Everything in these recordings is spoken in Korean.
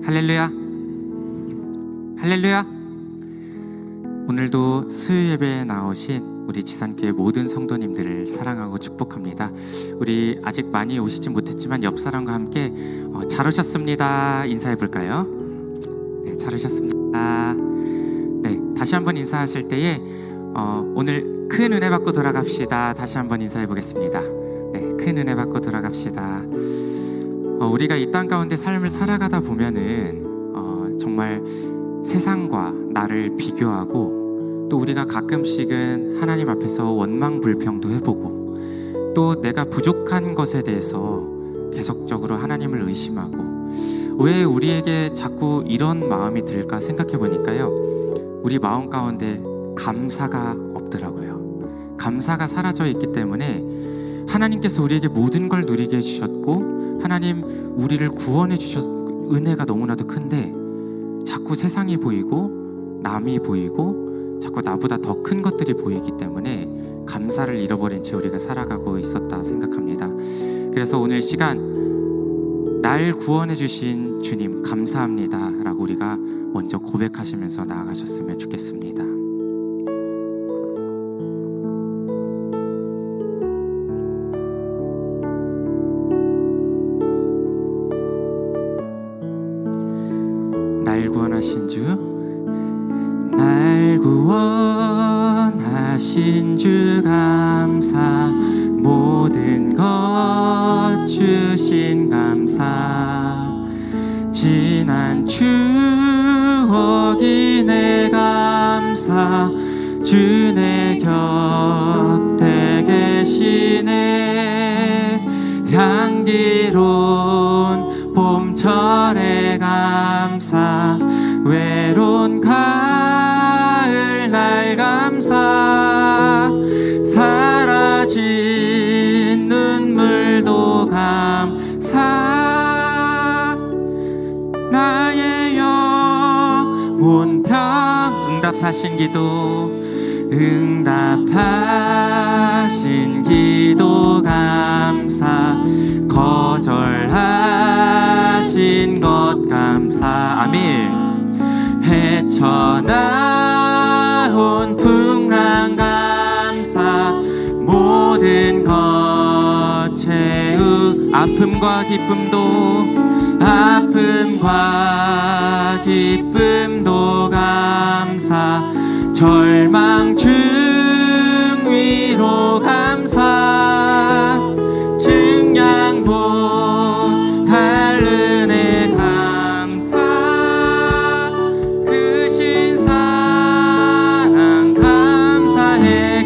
할렐루야, 할렐루야. 오늘도 수요 예배에 나오신 우리 지산교회 모든 성도님들을 사랑하고 축복합니다. 우리 아직 많이 오시지 못했지만 옆 사람과 함께 잘 오셨습니다 인사해 볼까요? 네, 잘 오셨습니다. 네, 다시 한번 인사하실 때에 오늘 큰 은혜 받고 돌아갑시다 다시 한번 인사해 보겠습니다. 네, 큰 은혜 받고 돌아갑시다. 우리가 이 땅 가운데 삶을 살아가다 보면은 정말 세상과 나를 비교하고, 또 우리가 가끔씩은 하나님 앞에서 원망불평도 해보고, 또 내가 부족한 것에 대해서 계속적으로 하나님을 의심하고, 왜 우리에게 자꾸 이런 마음이 들까 생각해 보니까요, 우리 마음 가운데 감사가 없더라고요. 감사가 사라져 있기 때문에 하나님께서 우리에게 모든 걸 누리게 해주셨고, 하나님 우리를 구원해 주셨 은혜가 너무나도 큰데 자꾸 세상이 보이고 남이 보이고 자꾸 나보다 더 큰 것들이 보이기 때문에 감사를 잃어버린 채 우리가 살아가고 있었다 생각합니다. 그래서 오늘 시간, 날 구원해 주신 주님 감사합니다 라고 우리가 먼저 고백하시면서 나아가셨으면 좋겠습니다. 날 구원하신 주, 날 구원하신 주 감사, 모든 것 주신 감사, 지난 추억이 내 감사, 주 내 곁에 계시네, 향기로운 봄철의 감사, 외로운 가을 날 감사, 사라진 눈물도 감사, 나의 영혼 응답하신 기도, 응답하신 기도 감사, 거절하신 것 감사. 아멘. 헤쳐나온 풍랑 감사, 모든 것 채우, 아픔과 기쁨도 감사, 절망 중위로 감사, 증량보 달은혜 감사, 크신 사랑 감사해.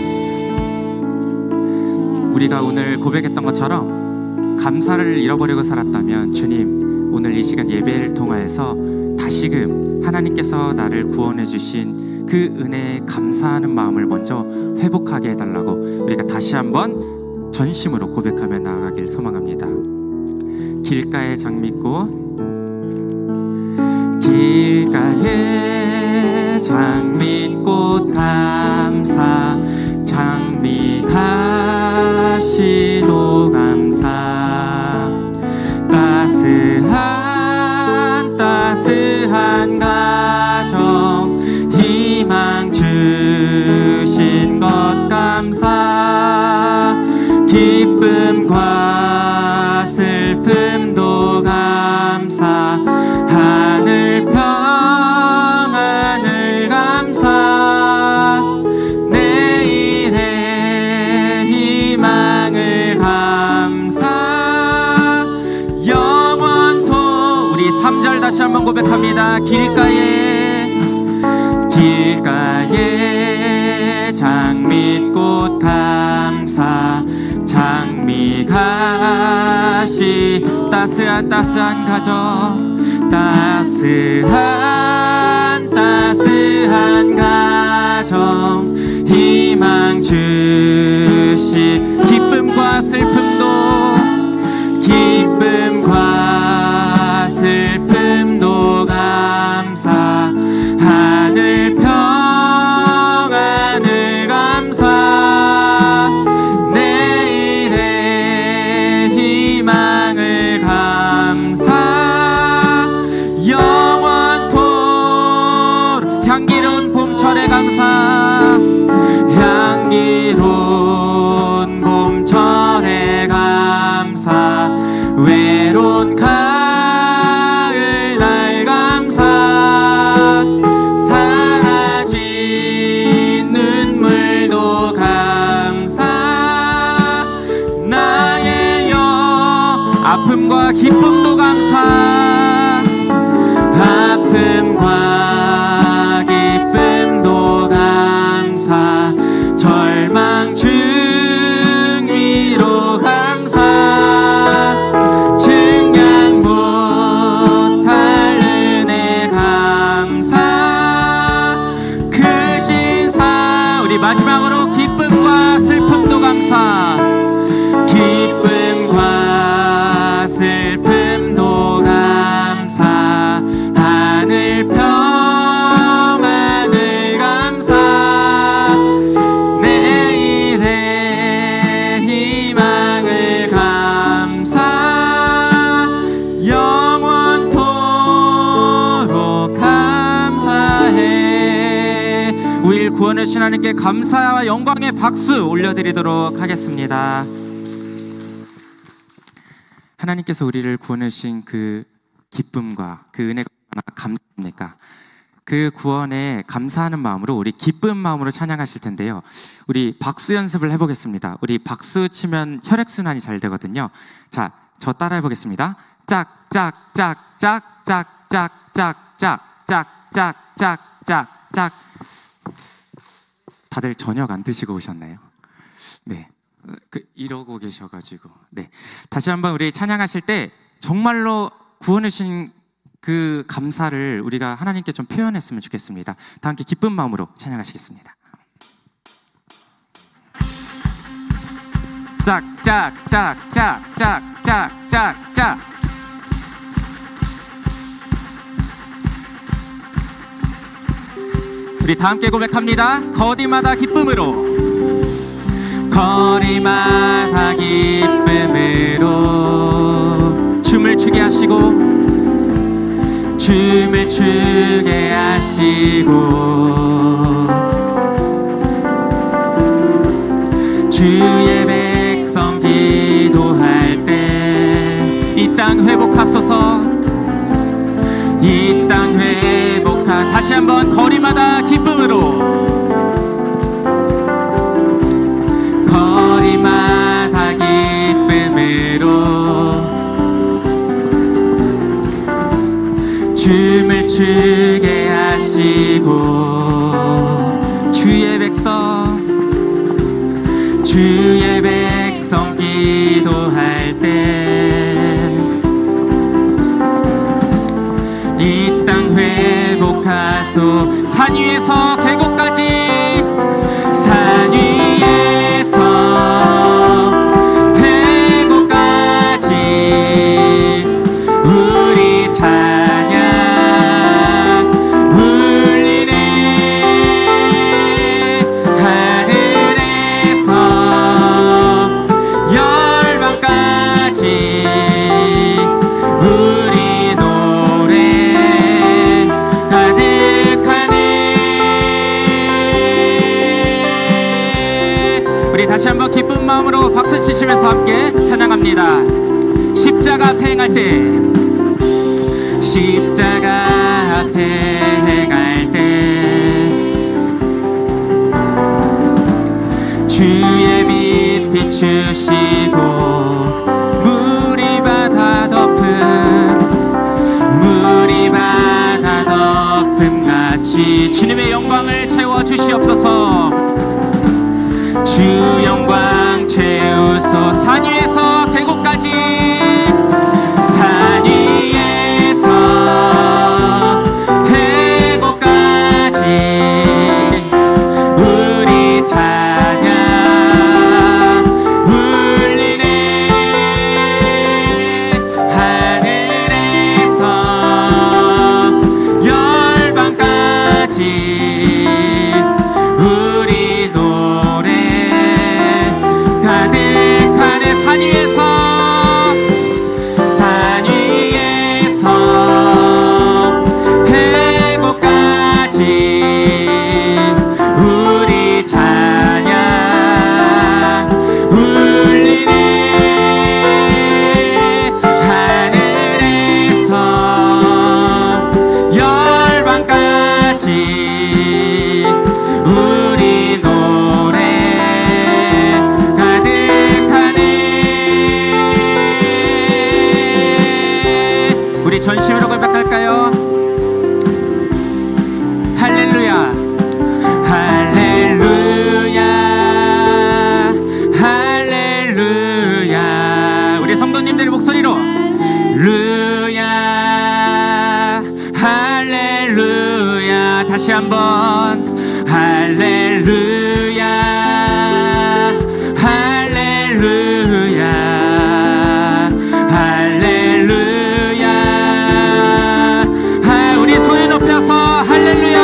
우리가 오늘 고백했던 것처럼 감사를 잃어버리고 살았다면, 주님 오늘 이 시간 예배를 통하여서 다시금 하나님께서 나를 구원해 주신 그 은혜에 감사하는 마음을 먼저 회복하게 해달라고 우리가 다시 한번 전심으로 고백하며 나아가길 소망합니다. 길가의 장미꽃, 길가의 장미꽃 감사, 장미 가시도 감사, 따스한 가정 희망 주신 것 감사, 기쁨과 슬픔도 감사, 하늘 평안을 감사, 내일의 희망을 감사, 영원토. 우리 3절 다시 한번 고백합니다. 길가에 장미꽃 감사, 장미 가시, 따스한 가정, 따스한 가정 희망 주시, 기쁨과 슬픔도 감사, 하늘 평안을 감사, 내일의 희망을 감사, 아픔과 기쁨도 감사, 아픔과 기쁨도 감사, 절망 중위로 감사, 증량 못할 은혜 감사, 그 신사. 우리 마지막으로 기쁨과 슬픔도 감사, 기쁨과 슬픔도 감사, 하늘 평안을 감사, 내일의 희망을 감사, 영원토록 감사해. 우리를 구원하신 하나님께 감사와 영광의 박수 올려드리도록 하겠습니다. 하나님께서 우리를 구원하신 그 기쁨과 그 은혜가 얼마나 감사합니까? 그 구원에 감사하는 마음으로 우리 기쁜 마음으로 찬양하실 텐데요. 우리 박수 연습을 해보겠습니다. 우리 박수 치면 혈액순환이 잘 되거든요. 자, 저 따라 해보겠습니다. 짝짝짝짝짝짝짝짝짝짝짝짝짝짝. 다들 저녁 안 드시고 오셨나요? 네. 이러고 계셔가지고. 네. 다시 한번 우리 찬양하실 때 정말로 구원하신 그 감사를 우리가 하나님께 좀 표현했으면 좋겠습니다. 다 함께 기쁜 마음으로 찬양하시겠습니다. 짝짝짝짝짝짝짝짝. 우리 다 함께 고백합니다. 거리마다 기쁨으로, 거리마다 기쁨으로 춤을 추게 하시고, 춤을 추게 하시고, 주의 백성 기도할 때 이 땅 회복하소서, 이 땅 회복하. 다시 한번 거리마다 기쁨으로, 거리마다 기쁨으로 춤을 추게 하시고, 주의 백성 기도할 때 이 땅 회복하소. 산 위에서 계곡까지, 산 위에서 계곡까지 우리 찬양 울리네. 하늘에서 열방까지 우리 노래 가득하네. 우리 다시 한번 기쁜 마음으로 박수 치시면서 함께 찬양합니다. 십자가 앞에 행할 때, 십자가 앞에 행할 때 주의 빛 비추시고, 물이 바다 덮음 같이 주님의 영광을 채워주시옵소서. 주 영광 채우소. 산 위에서 계곡까지, 산 위에서 계곡까지 우리 찬양 울리네. 하늘에서 열방까지 우리 노래 가득하네. 산 위에서, 산 위에서 계곡까지 우리 찬양 울리네. 하늘에서 열방까지 우리 노래 가득하네. 다시 한번 할렐루야 할렐루야 할렐루야 우리 소리 높여서 할렐루야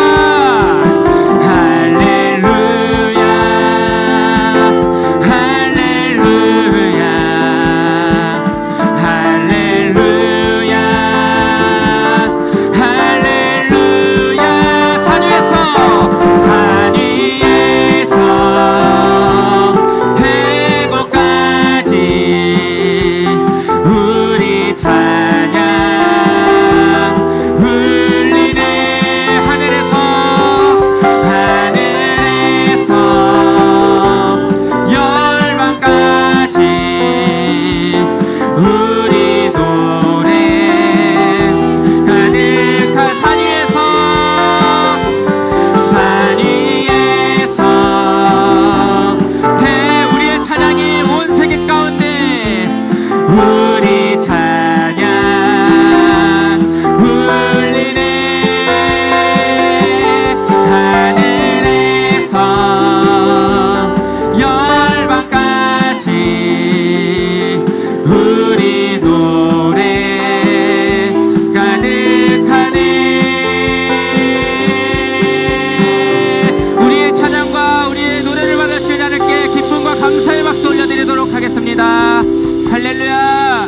할렐루야 할렐루야 할렐루야 할렐루야 산 위에서 대곳까지 우리 찬양 울리네 하늘에서 열방까지 우리 노래 가득한 산 위에서 우리의 찬양이 온 세계 가운데 우리 찬양 울리네 하늘에서 열방까지 우리 노래 가득하네. 우리의 찬양과 우리의 노래를 받으신 하나님께 기쁨과 감사의 박수 올려드리도록 하겠습니다. 할렐루야.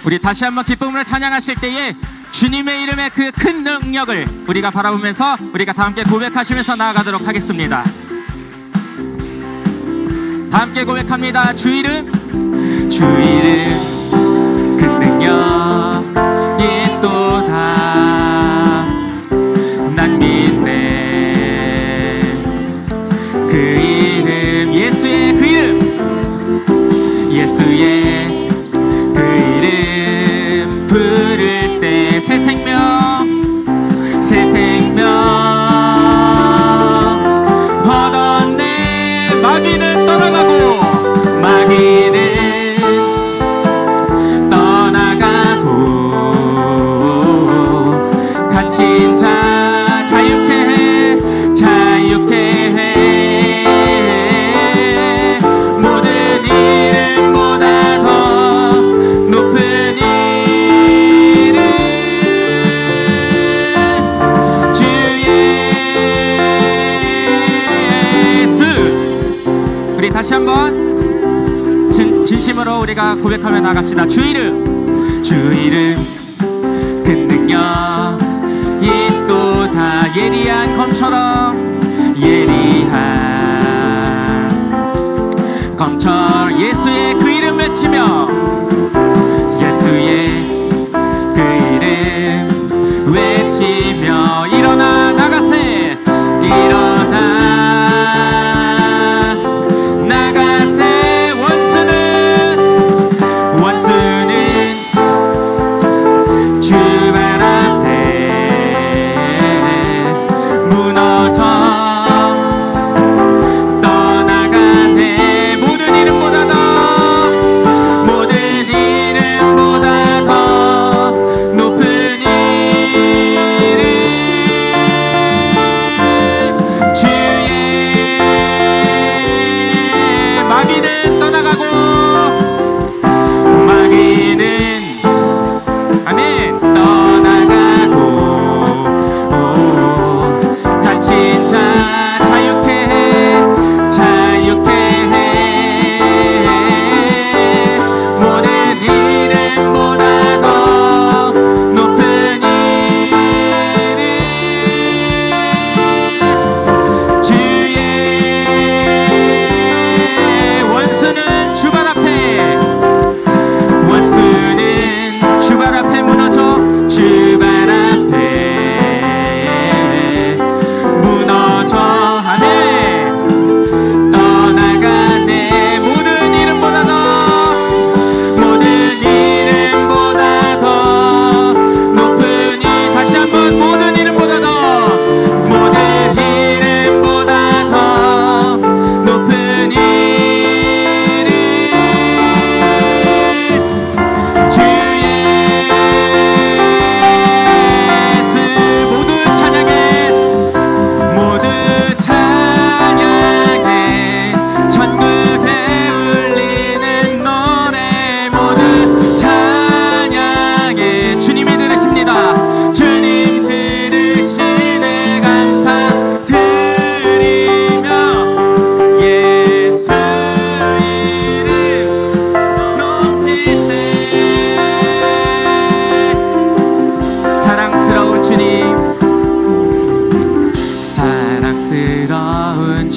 우리 다시 한번 기쁨으로 찬양하실 때에 주님의 이름의 그 큰 능력을 우리가 바라보면서 우리가 다 함께 고백하시면서 나아가도록 하겠습니다. 다 함께 고백합니다. 주 이름 그 능력이 또다 난 믿네. 그 이름 예수의 그 이름 예수의 그 이름 부를 때 새 생명 얻었네. 마귀는 떠나가고 갇힌 자 자유케 해 모든 이름보다 더 높은 이름 주 예수. 우리 다시 한번 진심으로 우리가 고백하며 나갑시다. 주 이름 그 능력이 또다 예리한 검처럼 예수의 그 이름 외치며 예수의 그 이름 외치며 일어나 나가세 주발 앞에 무너져 떠나가네. 모든 이름보다 더 모든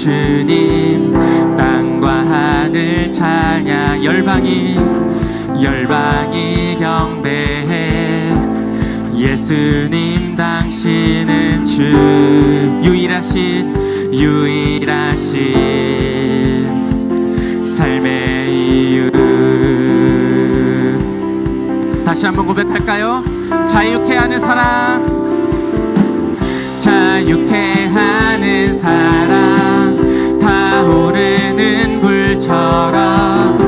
주님 땅과 하늘 찬양 열방이 경배해 예수님 당신은 주 유일하신 삶의 이유 다시 한번 고백할까요? 자유케 하는 사랑 타오르는 불처럼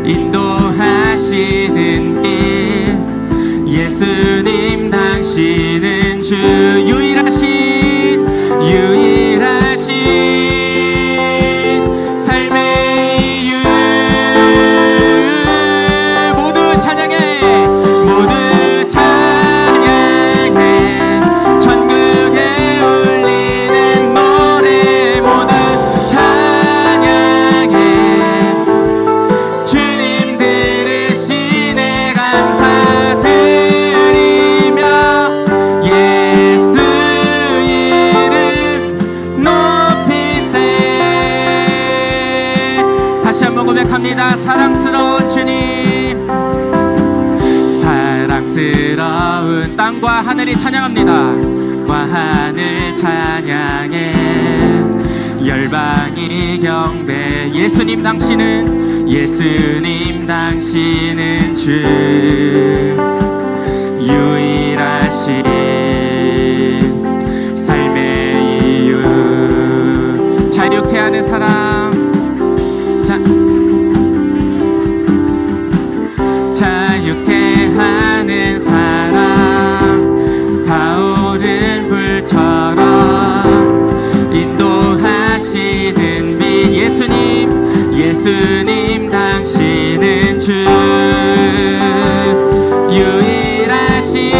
인도하시는 길 예수님 당신은 주 유일하신 삶의 이유 모두 찬양해 천국에 울리는 노래 모두 찬양해 주님 들으시네 감사드리며 예수 이름 높이세 다시 한번 고백합니다. 사랑스러운 주님 사랑스러운 땅과 하늘이 찬양합니다. 와 하늘 찬양해 열방이 경배 예수님 당신은 주 유일하신 삶의 이유 자유케 하는 사랑 자유케 하는 사랑 타오른 불처럼 인도하시는 빛 예수님 당신은 주 유일하신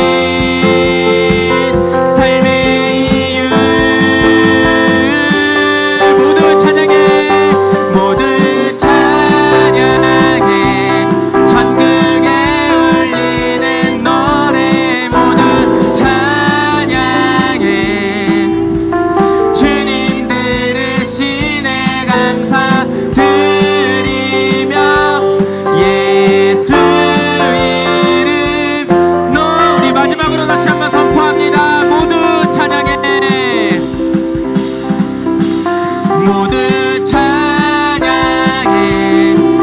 삶의 이유 모두 찬양해 천국에 울리는 노래 모두 찬양해 주님 들으시네 감사드리며 예수 이름 우리 마지막으로 다시 한번 선포합니다. 모두 찬양해 모두 찬양해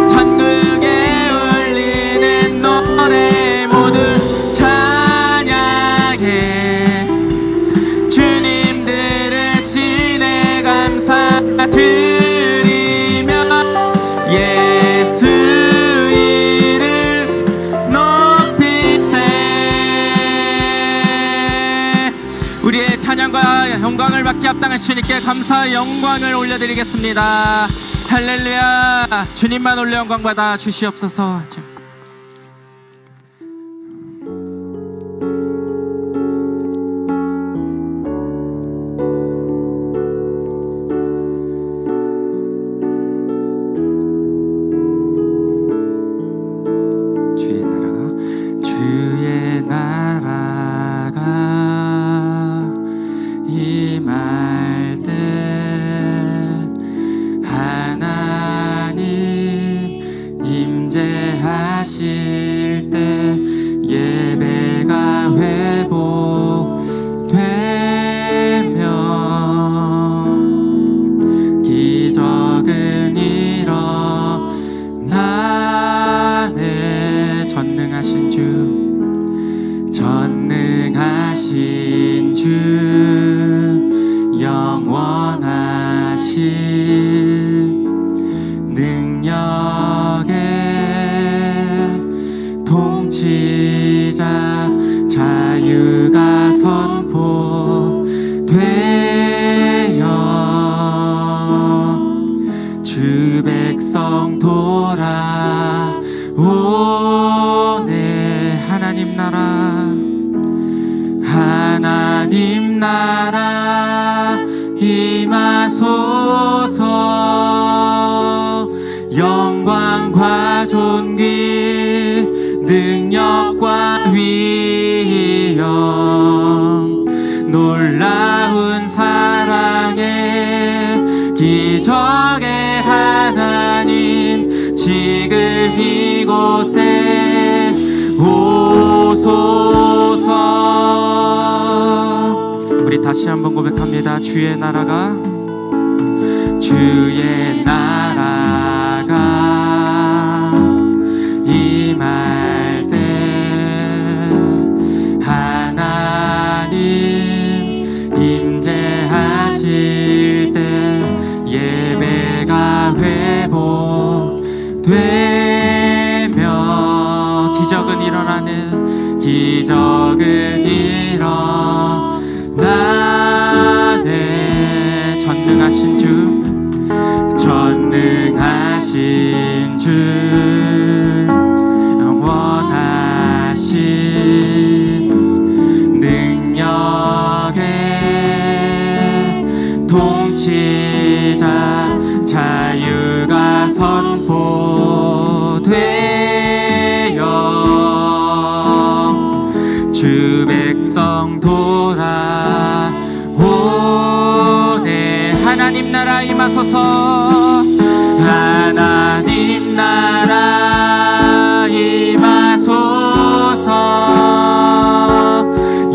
천국에 울리는 노래 모두 찬양해 주님 들으시네 감사드리며 예수 이름 높이세 우리의 찬양과 영광을 받게 합당하신 주님께 감사의 영광을 올려드리겠습니다. 할렐루야 주님만 올려 영광 받아 주시옵소서. 주의 나라가 임할 때 하나님 임재하실 때 예배가 회복되며 기적은 일어나네 전능하신 주 영원하신 능력의 통치자 자유가 선포되어 주 백성 돌아오네 하나님 나라 임하소서 영광과 존귀 능력과 위엄 놀라운 사랑의 기 이곳에 오소서. 우리 다시 한번 고백합니다. 주의 나라가 임할 때 하나님 임재하실 때 예배가 회복되며 기적은 일어나네. 전능하신 주 원하신 능력의 통치자 자유가 선포되어 주 백성 돌아오네. 하나님 나라 임하소서. 하나님 나라 임하소서.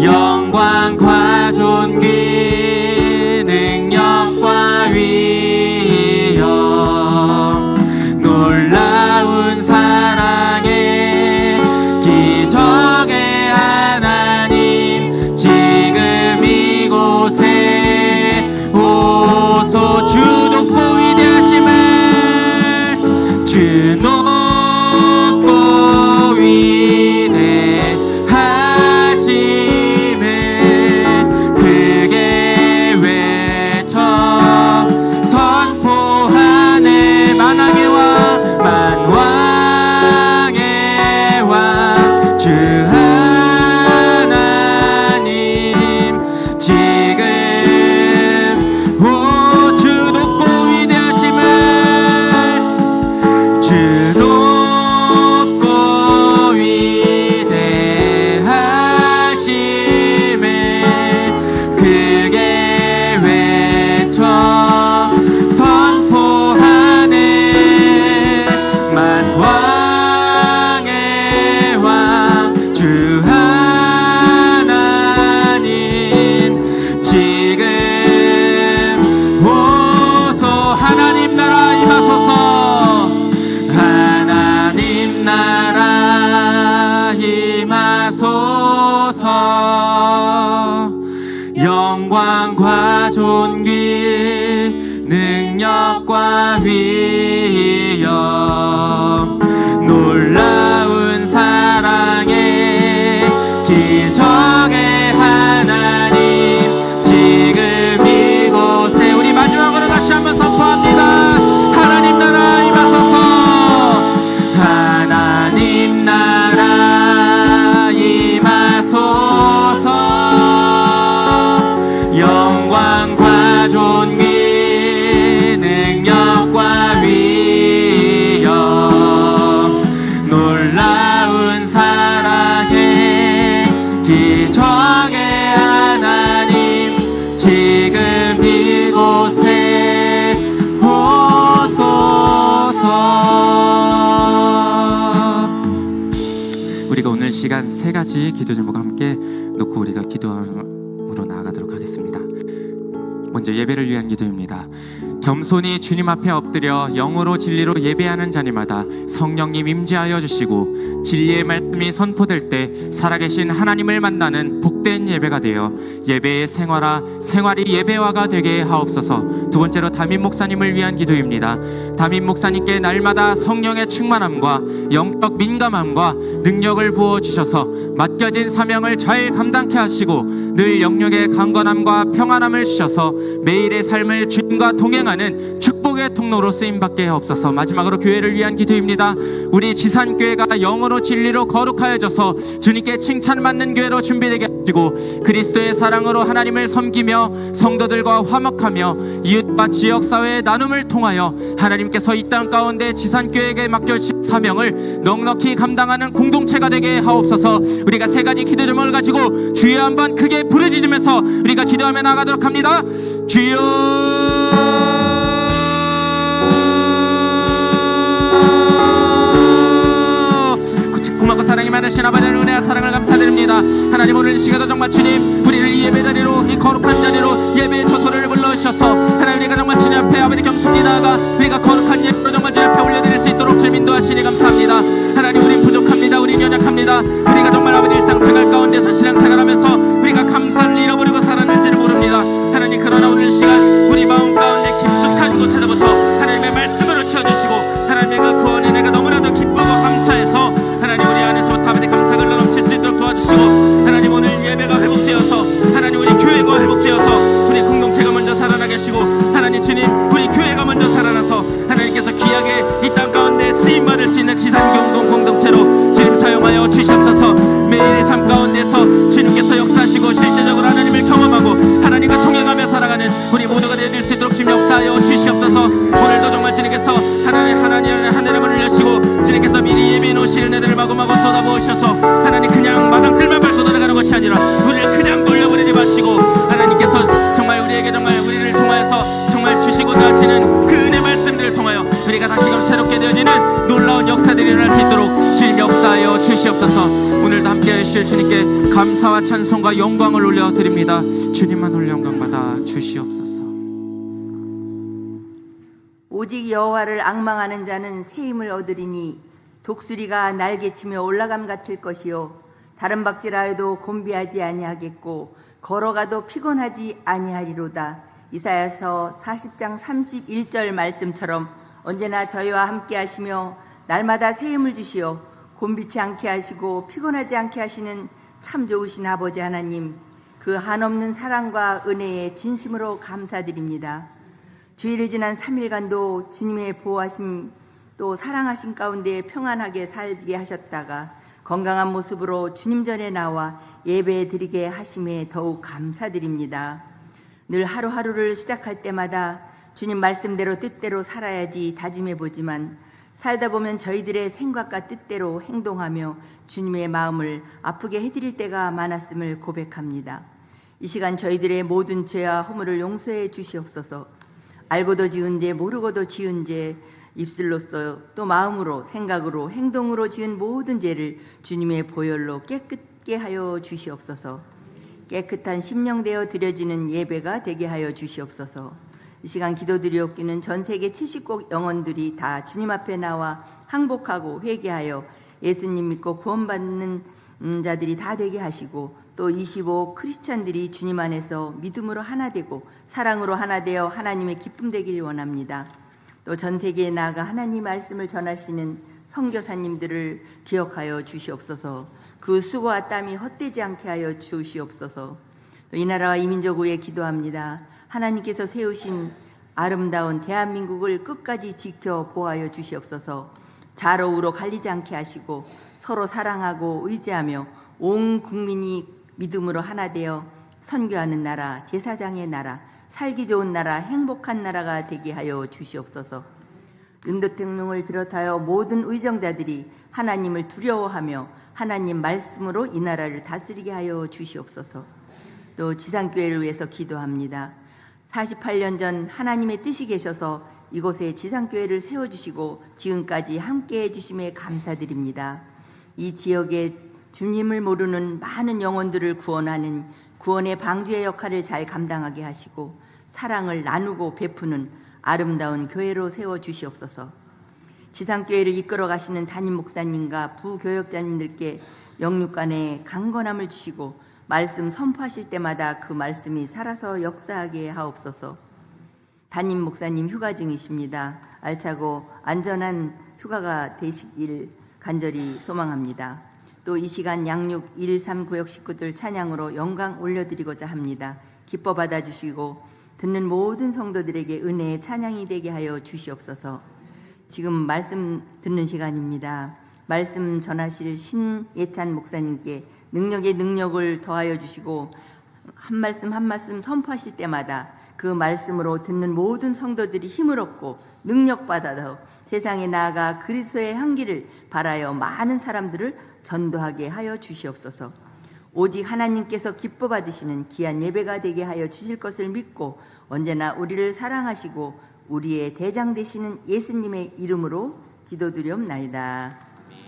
영광과 존귀 능력과 위엄 놀라운 사랑의 기적의 하나님 지금 이곳에 오소. 주 높고 위대하심을 주 높고 위대하심을 크게 외쳐 선포하네. 만왕의 왕 주 하나님 지금 주 높고 위대하심을 주 높고 위대하심을 크게 외쳐 선포하네. 만왕의 왕 주 하나님 지금 오소. 하나님 나라 임하소서. 하나님 나라 임하소서. 영광과 존귀 능력과 위엄 놀라운 사랑의 기적의 하나님 지금 이곳에. 우리 마지막으로 다시 한번 선포합니다. 하나님 나라 임하소서. 하나님 나라 임하소서. 영광과 존귀 능력과 위엄 놀라운 사랑의 기적의 하나님 지금 이곳에 오소서. 우리가 오늘 시간 세 가지 기도 제목과 함께 놓고 우리가 기도함으로 나아가도록 하겠습니다. 먼저 예배를 위한 기도입니다. 겸손히 주님 앞에 엎드려 영으로 진리로 예배하는 자님마다 성령님 임재하여 주시고 진리의 말씀이 선포될 때 살아계신 하나님을 만나는 복된 예배가 되어 예배의 생활이 예배화가 되게 하옵소서. 두 번째로 담임 목사님을 위한 기도입니다. 담임 목사님께 날마다 성령의 충만함과 영적 민감함과 능력을 부어주셔서 맡겨진 사명을 잘 감당케 하시고 늘 영역의 강건함과 평안함을 주셔서 매일의 삶을 주님과 동행하는 축복의 통로로 쓰임받게 하옵소서. 마지막으로 교회를 위한 기도입니다. 우리 지산교회가 영으로 진리로 거룩하여져서 주님께 칭찬받는 교회로 준비되게 하시고 그리스도의 사랑으로 하나님을 섬기며 성도들과 화목하며 이웃과 지역사회의 나눔을 통하여 하나님께서 이 땅 가운데 지산교회에게 맡겨주신 사명을 넉넉히 감당하는 공동체가 되게 하옵소서. 우리가 세 가지 기도 제목을 가지고 주여 한번 크게 부르짖으면서 우리가 기도하며 나가도록 합니다. 주여 참하고 사랑이 많으신 아버지의 은혜와 사랑을 감사드립니다. 하나님, 오늘 이 시간도 정말 주님 우리를 이 예배 자리로, 이 거룩한 자리로 예배의 처소를 불러주셔서 하나님, 우리가 정말 주님 앞에 아버지 겸손히 나아가 우리가 거룩한 예배로 정말 주님 앞에 올려드릴 수 있도록 주님 인도하시니 감사합니다. 하나님, 우린 부족합니다. 우린 연약합니다. 우리가 정말 아버지 일상생활 가운데서 신앙생활하면서 우리가 감사를 잃어버리고 살았는지를 모릅니다. 하나님, 그러나 오늘 시간 우리 마음 가운데 깊숙한 곳에서부터 하나님의 말씀으로 채워주시고 하나님의 그 구원이 내가 너무나도 기쁘고 감사해서 하나님, 우리 안에서부터 아버지 감사가 넘칠 수 있도록 도와주시고 하나님, 오늘 예배가 회복되어서 하나님, 우리 교회가 회복되어서 우리 공동체가 먼저 살아나게 하시고 하나님 주님, 우리 교회가 먼저 살아나서 하나님께서 귀하게 이 땅 가운데 쓰임받을 수 있는 지상경동 공동체로 주님 사용하여 주시옵소서. 매일의 삶 가운데서 주님께서 역사하시고 실제적으로 하나님을 경험하고 하나님과 동행하며 살아가는 우리 모두가 되어질 수 있도록 주님 역사하여 주시옵소서. 오늘도 정말 주님께서 하늘의 문을 여시고 주님께서 미리 예비해 놓으실 은혜들을 마구마구 쏟아부으셔서 하나님, 그냥 마당들만 밟고 돌아가는 것이 아니라 우리를 그냥 돌려버리지 마시고 하나님께서 정말 우리에게 정말 우리를 통하여서 정말 주시고자 하시는 그 은혜 말씀들을 통하여 우리가 다시금 새롭게 되어지는 놀라운 역사들이 일어날 수 있도록 주님 역사하여 주시옵소서. 오늘도 함께해 주실 주님께 감사와 찬송과 영광을 올려드립니다. 주님만 올 영광 받아 주시옵소서. 오직 여호와를 앙망하는 자는 새 힘을 얻으리니 독수리가 날개치며 올라감 같을 것이요 다른 박질하여도 곤비하지 아니하겠고 걸어가도 피곤하지 아니하리로다. 이사야서 40장 31절 말씀처럼 언제나 저희와 함께 하시며 날마다 새 힘을 주시어 곤비치 않게 하시고 피곤하지 않게 하시는 참 좋으신 아버지 하나님, 그 한없는 사랑과 은혜에 진심으로 감사드립니다. 주일을 지난 3일간도 주님의 보호하심 또 사랑하심 가운데 평안하게 살게 하셨다가 건강한 모습으로 주님 전에 나와 예배 드리게 하심에 더욱 감사드립니다. 늘 하루하루를 시작할 때마다 주님 말씀대로 뜻대로 살아야지 다짐해 보지만 살다 보면 저희들의 생각과 뜻대로 행동하며 주님의 마음을 아프게 해드릴 때가 많았음을 고백합니다. 이 시간 저희들의 모든 죄와 허물을 용서해 주시옵소서. 알고도 지은 죄, 모르고도 지은 죄, 입술로서 또 마음으로, 생각으로, 행동으로 지은 모든 죄를 주님의 보혈로 깨끗게 하여 주시옵소서. 깨끗한 심령되어 드려지는 예배가 되게 하여 주시옵소서. 이 시간 기도드리옵기는 전 세계 70곳 영혼들이 다 주님 앞에 나와 항복하고 회개하여 예수님 믿고 구원받는 자들이 다 되게 하시고 또 25 크리스찬들이 주님 안에서 믿음으로 하나 되고 사랑으로 하나 되어 하나님의 기쁨 되길 원합니다. 또 전 세계에 나아가 하나님 말씀을 전하시는 선교사님들을 기억하여 주시옵소서. 그 수고와 땀이 헛되지 않게 하여 주시옵소서. 또 이 나라와 이 민족을 위해 기도합니다. 하나님께서 세우신 아름다운 대한민국을 끝까지 지켜 보호하여 주시옵소서. 좌로우로 갈리지 않게 하시고 서로 사랑하고 의지하며 온 국민이 믿음으로 하나 되어 선교하는 나라, 제사장의 나라, 살기 좋은 나라, 행복한 나라가 되게 하여 주시옵소서. 윤 대통령을 비롯하여 모든 의정자들이 하나님을 두려워하며 하나님 말씀으로 이 나라를 다스리게 하여 주시옵소서. 또 지상교회를 위해서 기도합니다. 48년 전 하나님의 뜻이 계셔서 이곳에 지상교회를 세워주시고 지금까지 함께해 주심에 감사드립니다. 이 지역에 주님을 모르는 많은 영혼들을 구원하는 구원의 방주의 역할을 잘 감당하게 하시고 사랑을 나누고 베푸는 아름다운 교회로 세워주시옵소서. 지상교회를 이끌어 가시는 담임 목사님과 부교역자님들께 영육간에 강건함을 주시고 말씀 선포하실 때마다 그 말씀이 살아서 역사하게 하옵소서. 담임 목사님 휴가 중이십니다. 알차고 안전한 휴가가 되시길 간절히 소망합니다. 또 이 시간 양육 139역 식구들 찬양으로 영광 올려드리고자 합니다. 기뻐 받아주시고 듣는 모든 성도들에게 은혜의 찬양이 되게 하여 주시옵소서. 지금 말씀 듣는 시간입니다. 말씀 전하실 신예찬 목사님께 능력에 능력을 더하여 주시고 한 말씀 한 말씀 선포하실 때마다 그 말씀으로 듣는 모든 성도들이 힘을 얻고 능력받아서 세상에 나아가 그리스도의 향기를 발하여 많은 사람들을 전도하게 하여 주시옵소서. 오직 하나님께서 기뻐 받으시는 귀한 예배가 되게 하여 주실 것을 믿고 언제나 우리를 사랑하시고 우리의 대장 되시는 예수님의 이름으로 기도드리옵나이다.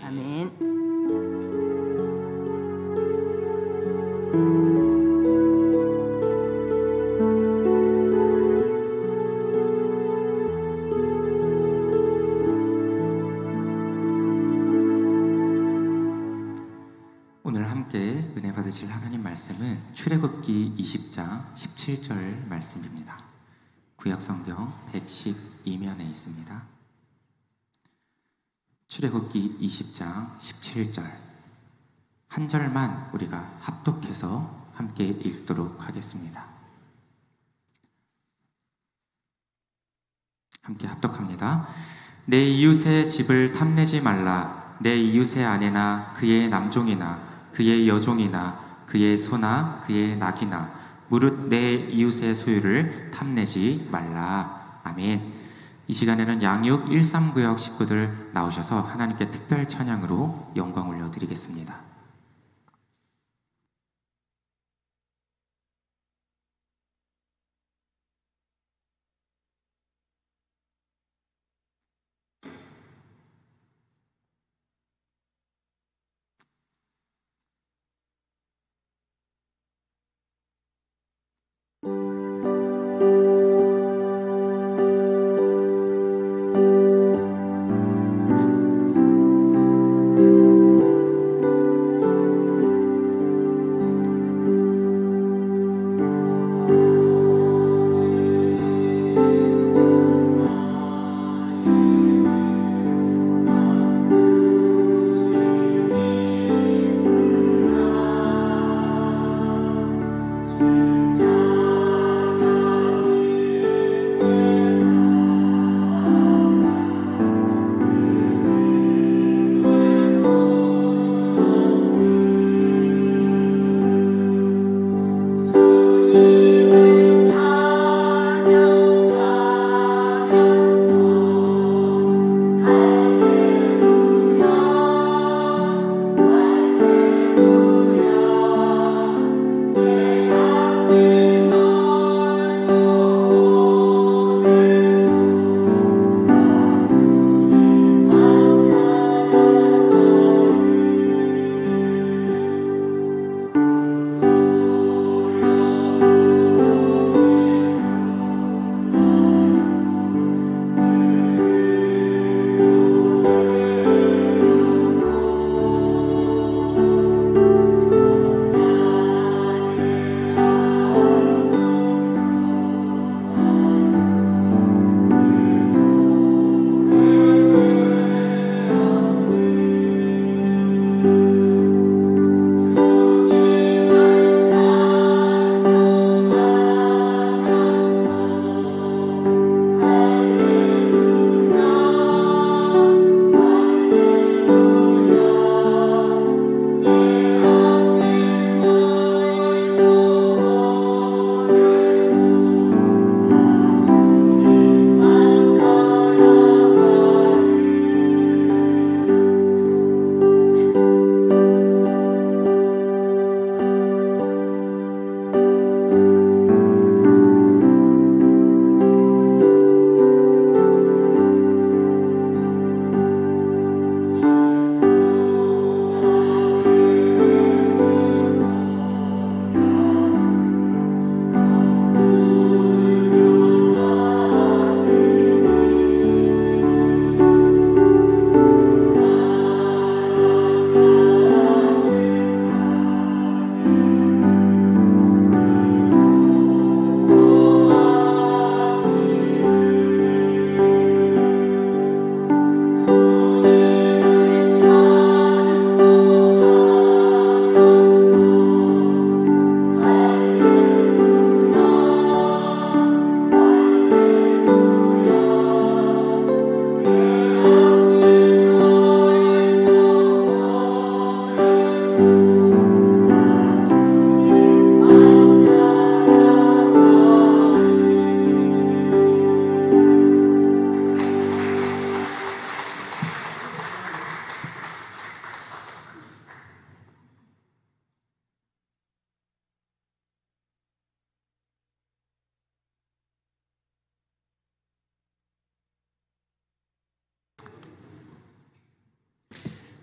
아멘. 오늘 함께 은혜 받으실 하나님 말씀은 출애굽기 20장 17절 말씀입니다. 구약성경 112면에 있습니다. 출애굽기 20장 17절 한 절만 우리가 합독해서 함께 읽도록 하겠습니다. 함께 합독합니다. 내 이웃의 집을 탐내지 말라. 내 이웃의 아내나 그의 남종이나 그의 여종이나 그의 소나 그의 낙이나 무릇 내 이웃의 소유를 탐내지 말라. 아멘. 이 시간에는 양육 139역 식구들 나오셔서 하나님께 특별 찬양으로 영광 올려드리겠습니다.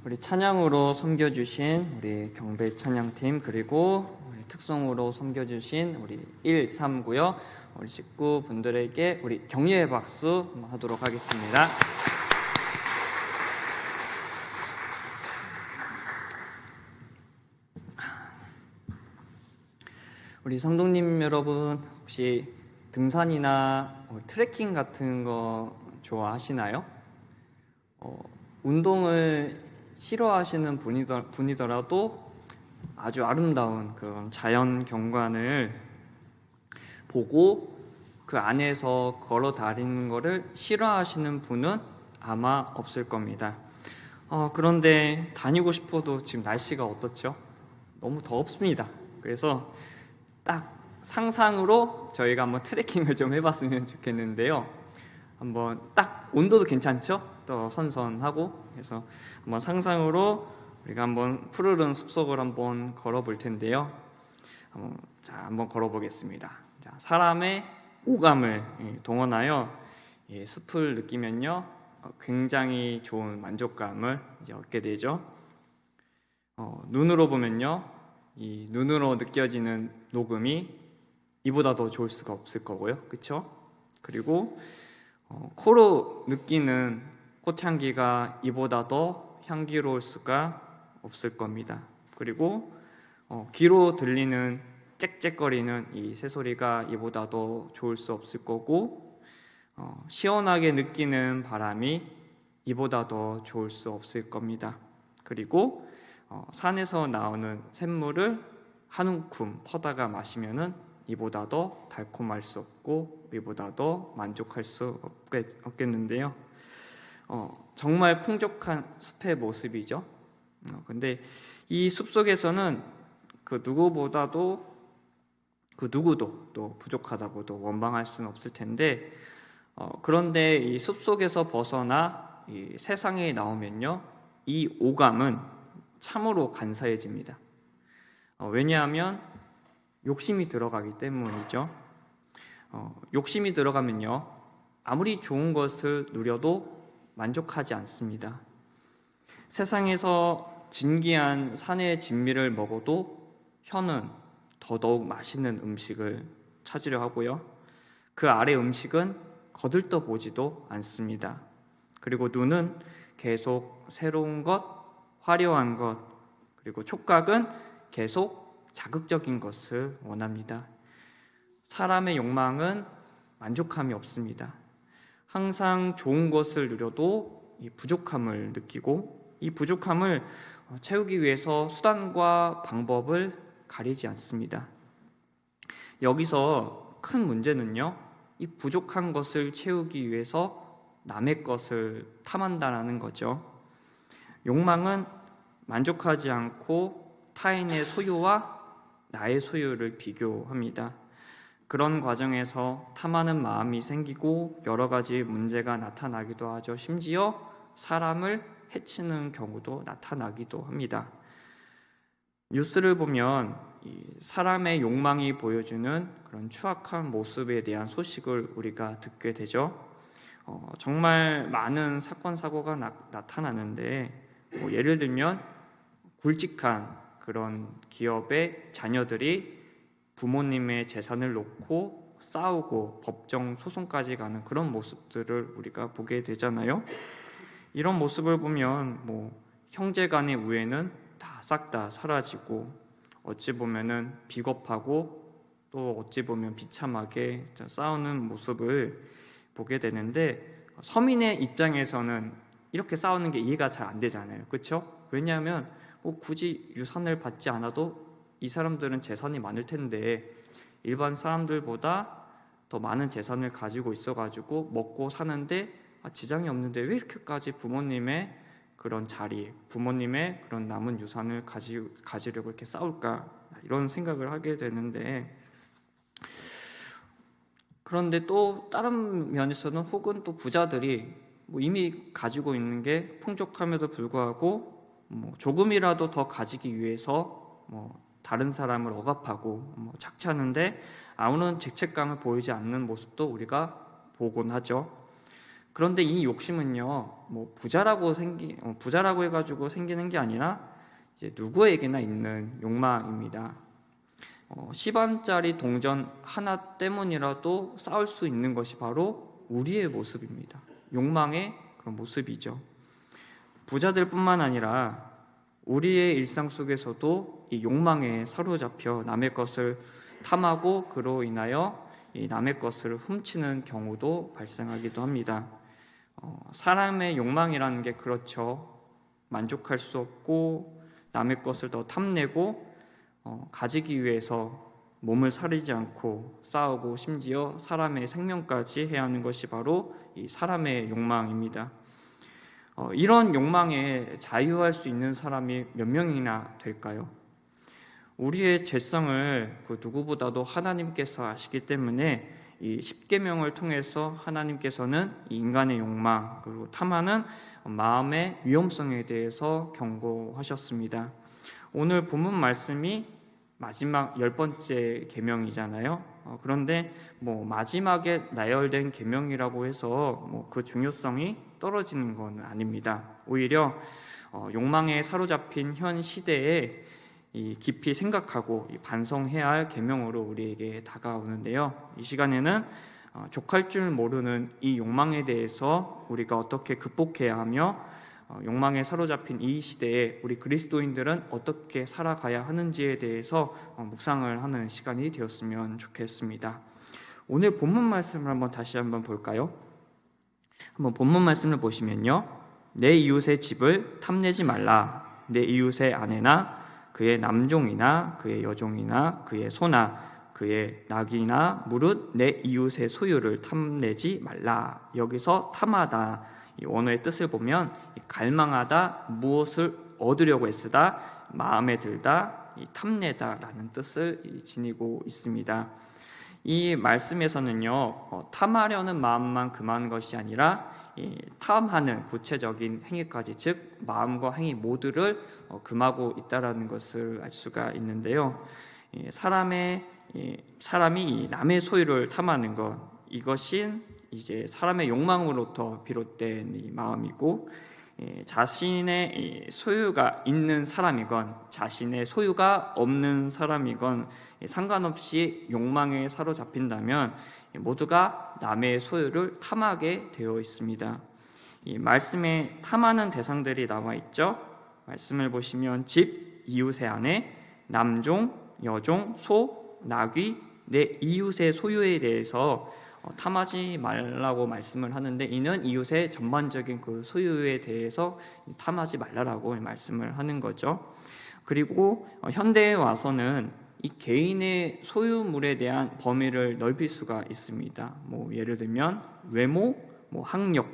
우리 찬양으로 섬겨주신 우리 경배 찬양팀, 그리고 우리 특송으로 섬겨주신 우리 139역 우리 식구분들에게 우리 격려의 박수 하도록 하겠습니다. 우리 성도님 여러분, 혹시 등산이나 트레킹 같은 거 좋아하시나요? 운동을 싫어하시는 분이더라도 아주 아름다운 그런 자연 경관을 보고 그 안에서 걸어 다니는 것을 싫어하시는 분은 아마 없을 겁니다. 그런데 다니고 싶어도 지금 날씨가 어떻죠? 너무 덥습니다. 그래서 딱 상상으로 저희가 한번 트레킹을 좀 해봤으면 좋겠는데요. 한번 딱 온도도 괜찮죠? 또 선선하고 해서 한번 상상으로 우리가 한번 푸르른 숲속을 한번 걸어볼 텐데요. 한번 걸어보겠습니다. 자, 사람의 오감을 동원하여 숲을 느끼면요, 굉장히 좋은 만족감을 이제 얻게 되죠. 눈으로 보면요, 이 눈으로 느껴지는 녹음이 이보다 더 좋을 수가 없을 거고요, 그렇죠? 그리고 코로 느끼는 꽃향기가 이보다 더 향기로울 수가 없을 겁니다. 그리고 귀로 들리는 짹짹거리는 이 새소리가 이보다 더 좋을 수 없을 거고, 시원하게 느끼는 바람이 이보다 더 좋을 수 없을 겁니다. 그리고 산에서 나오는 샘물을 한 움큼 퍼다가 마시면은 이보다 더 달콤할 수 없고 이보다 더 만족할 수 없겠는데요. 정말 풍족한 숲의 모습이죠. 근데 이 숲속에서는 그 누구도 또 부족하다고도 원망할 수는 없을 텐데, 그런데 이 숲속에서 벗어나 이 세상에 나오면요, 이 오감은 참으로 간사해집니다. 왜냐하면 욕심이 들어가기 때문이죠. 욕심이 들어가면요, 아무리 좋은 것을 누려도 만족하지 않습니다. 세상에서 진귀한 산의 진미를 먹어도 혀는 더더욱 맛있는 음식을 찾으려 하고요, 그 아래 음식은 거들떠 보지도 않습니다. 그리고 눈은 계속 새로운 것, 화려한 것, 그리고 촉각은 계속 자극적인 것을 원합니다. 사람의 욕망은 만족함이 없습니다. 항상 좋은 것을 누려도 이 부족함을 느끼고, 이 부족함을 채우기 위해서 수단과 방법을 가리지 않습니다. 여기서 큰 문제는요, 이 부족한 것을 채우기 위해서 남의 것을 탐한다라는 거죠. 욕망은 만족하지 않고 타인의 소유와 나의 소유를 비교합니다. 그런 과정에서 탐하는 마음이 생기고 여러 가지 문제가 나타나기도 하죠. 심지어 사람을 해치는 경우도 나타나기도 합니다. 뉴스를 보면 이 사람의 욕망이 보여주는 그런 추악한 모습에 대한 소식을 우리가 듣게 되죠. 정말 많은 사건 사고가 나타나는데, 예를 들면 굵직한 그런 기업의 자녀들이 부모님의 재산을 놓고 싸우고 법정 소송까지 가는 그런 모습들을 우리가 보게 되잖아요. 이런 모습을 보면 형제 간의 우애는 다 싹 다 사라지고, 어찌 보면은 비겁하고 또 어찌 보면 비참하게 싸우는 모습을 보게 되는데, 서민의 입장에서는 이렇게 싸우는 게 이해가 잘 안 되잖아요, 그렇죠? 왜냐하면 굳이 유산을 받지 않아도 이 사람들은 재산이 많을 텐데 일반 사람들보다 더 많은 재산을 가지고 있어가지고 먹고 사는데 지장이 없는데 왜 이렇게까지 부모님의 그런 자리, 부모님의 그런 남은 유산을 가지려고 이렇게 싸울까, 이런 생각을 하게 되는데, 그런데 또 다른 면에서는 혹은 또 부자들이 이미 가지고 있는 게 풍족함에도 불구하고 조금이라도 더 가지기 위해서 다른 사람을 억압하고 착취하는데 아무런 죄책감을 보이지 않는 모습도 우리가 보곤 하죠. 그런데 이 욕심은요, 부자라고 해가지고 생기는 게 아니라 이제 누구에게나 있는 욕망입니다. 10원짜리 동전 하나 때문이라도 싸울 수 있는 것이 바로 우리의 모습입니다. 욕망의 그런 모습이죠. 부자들뿐만 아니라 우리의 일상 속에서도 이 욕망에 사로잡혀 남의 것을 탐하고 그로 인하여 이 남의 것을 훔치는 경우도 발생하기도 합니다. 사람의 욕망이라는 게 그렇죠. 만족할 수 없고 남의 것을 더 탐내고 가지기 위해서 몸을 사리지 않고 싸우고 심지어 사람의 생명까지 해야 하는 것이 바로 이 사람의 욕망입니다. 이런 욕망에 자유할 수 있는 사람이 몇 명이나 될까요? 우리의 죄성을 그 누구보다도 하나님께서 아시기 때문에 이 십계명을 통해서 하나님께서는 이 인간의 욕망 그리고 탐하는 마음의 위험성에 대해서 경고하셨습니다. 오늘 본문 말씀이 마지막 10번째 계명이잖아요. 그런데 마지막에 나열된 계명이라고 해서 그 중요성이 떨어지는 건 아닙니다. 오히려 욕망에 사로잡힌 현 시대에 깊이 생각하고 반성해야 할 계명으로 우리에게 다가오는데요. 이 시간에는 족할 줄 모르는 이 욕망에 대해서 우리가 어떻게 극복해야 하며 욕망에 사로잡힌 이 시대에 우리 그리스도인들은 어떻게 살아가야 하는지에 대해서 묵상을 하는 시간이 되었으면 좋겠습니다. 오늘 본문 말씀을 다시 한번 볼까요? 한번 본문 말씀을 보시면요. 내 이웃의 집을 탐내지 말라. 내 이웃의 아내나 그의 남종이나 그의 여종이나 그의 소나 그의 낙이나 무릇 내 이웃의 소유를 탐내지 말라. 여기서 탐하다 이 원어의 뜻을 보면 갈망하다, 무엇을 얻으려고 애쓰다, 마음에 들다, 탐내다라는 뜻을 지니고 있습니다. 이 말씀에서는요, 탐하려는 마음만 금한 것이 아니라 탐하는 구체적인 행위까지, 즉 마음과 행위 모두를 금하고 있다라는 것을 알 수가 있는데요. 사람이 남의 소유를 탐하는 것, 이것이 이제 사람의 욕망으로부터 비롯된 이 마음이고, 자신의 소유가 있는 사람이건 자신의 소유가 없는 사람이건 상관없이 욕망에 사로잡힌다면 모두가 남의 소유를 탐하게 되어 있습니다. 이 말씀에 탐하는 대상들이 나와 있죠. 말씀을 보시면 집, 이웃의 아내, 남종, 여종, 소, 나귀, 내 이웃의 소유에 대해서 탐하지 말라고 말씀을 하는데, 이는 이웃의 전반적인 그 소유에 대해서 탐하지 말라라고 말씀을 하는 거죠. 그리고 현대에 와서는 이 개인의 소유물에 대한 범위를 넓힐 수가 있습니다. 예를 들면 외모, 학력,